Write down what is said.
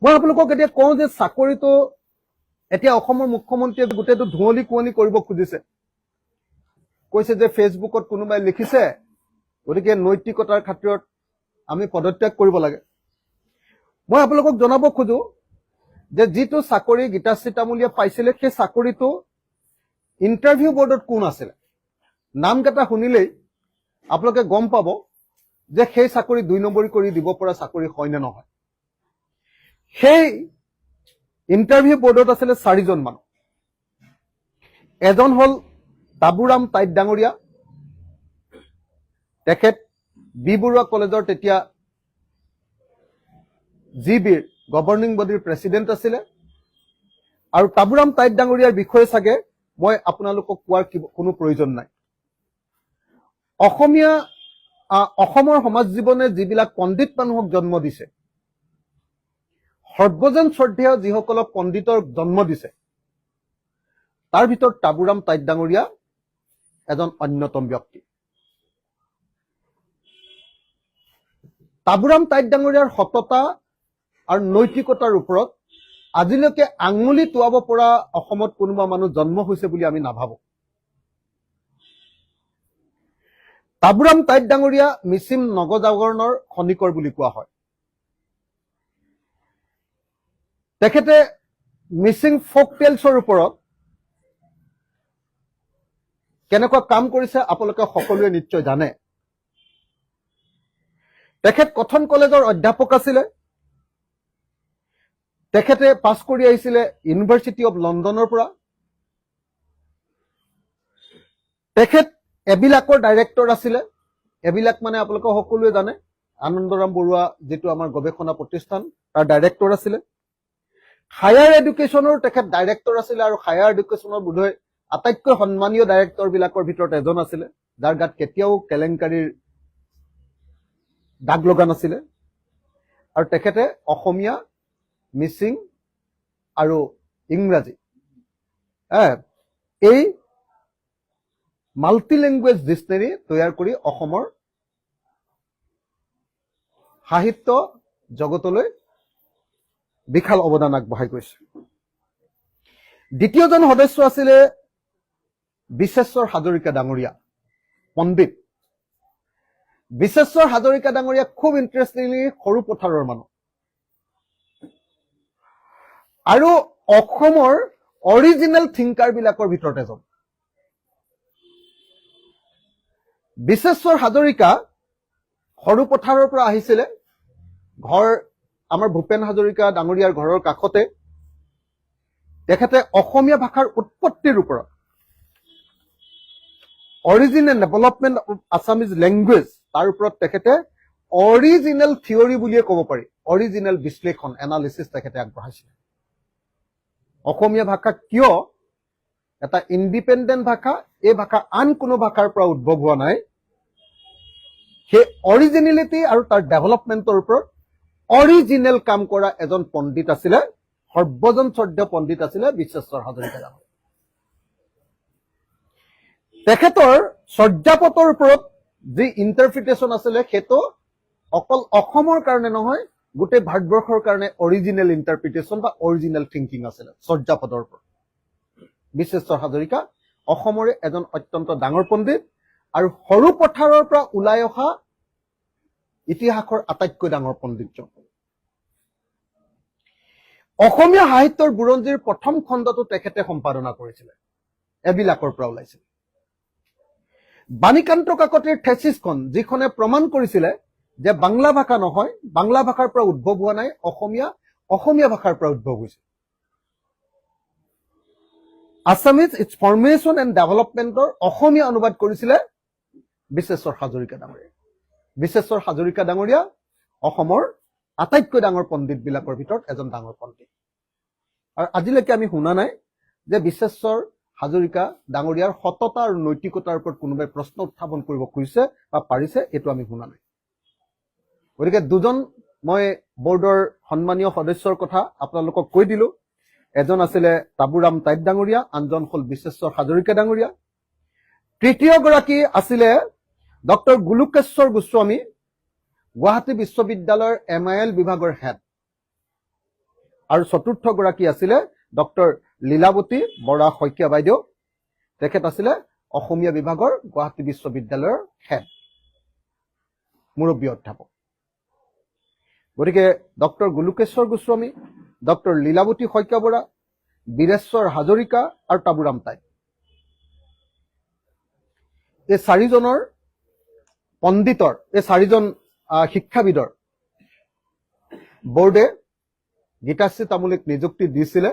মই আপোনালোকক এতিয়া কওঁ যে চাকৰিটো এতিয়া অসমৰ মুখ্যমন্ত্ৰীয়ে গোটেইটো ধুঁৱলি কুঁৱলি কৰিব খুজিছে। কৈছে যে ফেচবুকত কোনোবাই লিখিছে, গতিকে নৈতিকতাৰ খাতিৰত আমি পদত্যাগ কৰিব লাগে। মই আপোনালোকক জনাব খোজো যে যিটো চাকৰি গীতাশ্ৰী তামুলীয়ে পাইছিলে, সেই চাকৰিটো ইণ্টাৰভিউ বৰ্ডত কোন আছিলে, নামকেইটা শুনিলেই আপোনালোকে গম পাব যে সেই চাকৰি 2 নম্বৰী কৰি দিব পৰা চাকৰি হয় নে নহয়। সেই ইণ্টাৰভিউ বৰ্ডত আছিলে 4জন মানুহ। এজন হল তাবুৰাম টাইট ডাঙৰীয়া, তেখেত বি বৰুৱা কলেজৰ তেতিয়া জিবিৰ গভৰ্ণিং বডিৰ প্ৰেচিডেণ্ট আছিলে। আৰু তাবুৰাম টাইট ডাঙৰীয়াৰ বিষয়ে চাগে মই আপোনালোকক কোৱাৰ কোনো প্ৰয়োজন নাই। অসমৰ সমাজ জীৱনে যিবিলাক পণ্ডিত মানুহক জন্ম দিছে, সৰ্বজন শ্ৰদ্ধেয় যিসকলক পণ্ডিতৰ জন্ম দিছে, তাৰ ভিতৰত তাবুৰাম টাইট ডাঙৰীয়া এজন অন্যতম ব্যক্তি। তাবুৰাম টাইট ডাঙৰীয়াৰ সততা আৰু নৈতিকতাৰ ওপৰত আজিলৈকে আঙুলি টোৱাব পৰা অসমত কোনোবা মানুহ জন্ম হৈছে বুলি আমি নাভাবো। তাবুৰাম টাইট ডাঙৰীয়া মিচিম নগজাগৰণৰ খনিকৰ বুলি কোৱা হয়। তেখেতে মিচিং ফক টেলছৰ ওপৰত কেনেকুৱা কাম কৰিছে আপোনালোকে সকলোৱে নিশ্চয় জানে। তেখেত কটন কলেজৰ অধ্যাপক আছিলে। তেখেতে পাছ কৰি আহিছিলে ইউনিভাৰ্চিটি অৱ লণ্ডনৰ পৰা। তেখেত এবিলাকৰ ডাইৰেক্টৰ আছিলে। এবিলাক মানে আপোনালোকে সকলোৱে জানে, আনন্দৰাম বৰুৱা যিটো আমাৰ গৱেষণা প্ৰতিষ্ঠান, তাৰ ডাইৰেক্টৰ আছিলে। হায়াৰ এডুকেশ্যনৰ তেখেত ডাইৰেক্টৰ আছিলে, আৰু হায়াৰ এডুকেশ্যনৰ বোধহয় আটাইতকৈ সন্মানীয় ডাইৰেক্টৰ বিলাকৰ ভিতৰত এজন আছিলে, যাৰ গাত কেতিয়াও কেলেংকাৰীৰ দাগ লগা নাছিলে। আৰু তেখেতে অসমীয়া, মিচিং আৰু ইংৰাজী এই মাল্টিলেংগুৱেজ ডিক্সনেৰী তৈয়াৰ কৰি অসমৰ সাহিত্য জগতলৈ বিশাল অৱদান আগবঢ়াই গৈছে। দ্বিতীয়জন সদস্য আছিলে বিশ্বেশ্বৰ হাজৰিকা ডাঙৰীয়া, পণ্ডিত। বিশ্বেশ্বৰ হাজৰিকা ডাঙৰীয়া খুব ইণ্টাৰেষ্টিংলি সৰু পথাৰৰ মানুহ, আৰু অসমৰ অৰিজিনেল থিংকাৰ বিলাকৰ ভিতৰত এজন। বিশ্বেশ্বৰ হাজৰিকা সৰু পথাৰৰ পৰা আহিছিলে। ঘৰ আমাৰ ভূপেন হাজৰিকা ডাঙৰীয়াৰ ঘৰৰ কাষতে। তেখেতে অসমীয়া ভাষাৰ উৎপত্তিৰ ওপৰত, original development of Assamese language, তাৰ ওপৰত তেখেতে অৰিজিনেল থিয়ৰী বুলিয়ে ক'ব পাৰি, অৰিজিনেল বিশ্লেষণ এনালিচিছ তেখেতে আগবঢ়াইছিলে। অসমীয়া ভাষা কিয় এটা ইণ্ডিপেণ্ডেণ্ট ভাষা, এই ভাষা আন কোনো ভাষাৰ পৰা উদ্ভৱ হোৱা নাই, সেই অৰিজিনেলিটি আৰু তাৰ ডেভেলপমেণ্টৰ ওপৰত অৰিজিনেল কাম কৰা এজন পণ্ডিত আছিলে, সৰ্বজন শ্ৰদ্ধেয় পণ্ডিত আছিলে বিশ্বেশ্বৰ হাজৰিকা ডাঙৰীয়া। তেখেতৰ চৰ্যাপতৰ ওপৰত যি ইণ্টাৰপ্ৰিটেশ্যন আছিলে, সেইটো অকল অসমৰ কাৰণে নহয়, গোটেই ভাৰতবৰ্ষৰ কাৰণে অৰিজিনেল ইণ্টাৰপ্ৰিটেশ্যন বা অৰিজিনেল থিংকিং আছিলে চৰ্যাপদৰ ওপৰত। বিশ্বেশ্বৰ হাজৰিকা অসমৰে এজন অত্যন্ত ডাঙৰ পণ্ডিত, আৰু সৰু পথাৰৰ পৰা ওলাই অহা ইতিহাসৰ আটাইতকৈ ডাঙৰ পণ্ডিতজন। অসমীয়া সাহিত্যৰ বুৰঞ্জীৰ প্ৰথম খণ্ডটো তেখেতে সম্পাদনা কৰিছিলে, এবিলাকৰ পৰা ওলাইছিল। বাণীকান্ত কাকতিৰ থেচিছখন, যিখনে প্ৰমাণ কৰিছিলে যে বাংলা ভাষা নহয়, বাংলা ভাষাৰ পৰা উদ্ভৱ হোৱা নাই, অসমীয়া ভাষাৰ পৰা উদ্ভৱ হৈছে। আছামিজ ইটছ ফৰ্মেশ্যন এণ্ড ডেভেলপমেণ্টৰ অসমীয়া অনুবাদ কৰিছিলে বিশ্বেশ্বৰ হাজৰিকা ডাঙৰীয়া। বিশ্বেশ্বৰ হাজৰিকা ডাঙৰীয়া অসমৰ আটাইতকৈ ডাঙৰ পণ্ডিত বিলাকৰ ভিতৰত এজন ডাঙৰ পণ্ডিত। আৰু আজিলৈকে আমি শুনা নাই যে বিশ্বেশ্বৰ হাজৰিকা ডাঙৰীয়াৰ সততা আৰু নৈতিকতাৰ ওপৰত কোনোবাই প্ৰশ্ন উত্থাপন কৰিব খুজিছে বা পাৰিছে, এইটো আমি শুনা নাই। গতিকে দুজন মই বৰ্ডৰ সন্মানীয় সদস্যৰ কথা আপোনালোকক কৈ দিলো। এজন আছিলে তাবুৰাম টাইট ডাঙৰীয়া, আনজন হল বিশ্বেশ্বৰ হাজৰিকা ডাঙৰীয়া। তৃতীয় গৰাকী আছিলে ডক্টৰ গোলোকেশ্বৰ গোস্বামী, গুৱাহাটী বিশ্ববিদ্যালয়ৰ MIL বিভাগৰ হেড। আৰু চতুৰ্থগৰাকী আছিলে ডক্টৰ লীলাৱতী বৰা শইকীয়া বাইদেউ। তেখেত আছিলে অসমীয়া বিভাগৰ গুৱাহাটী বিশ্ববিদ্যালয়ৰ হেড, মুৰব্বী অধ্যাপক। গতিকে ডক্টৰ গোলোকেশ্বৰ গোস্বামী, ডক্টৰ লীলাৱতী শইকীয়া বৰা, বীৰেশ্বৰ হাজৰিকা আৰু তাবুৰাম টাই, এই চাৰিজনৰ পণ্ডিতৰ, এই চাৰিজন শিক্ষাবিদৰ বোৰ্ডে গীতাশ্ৰী তামুলীক নিযুক্তি দিছিলে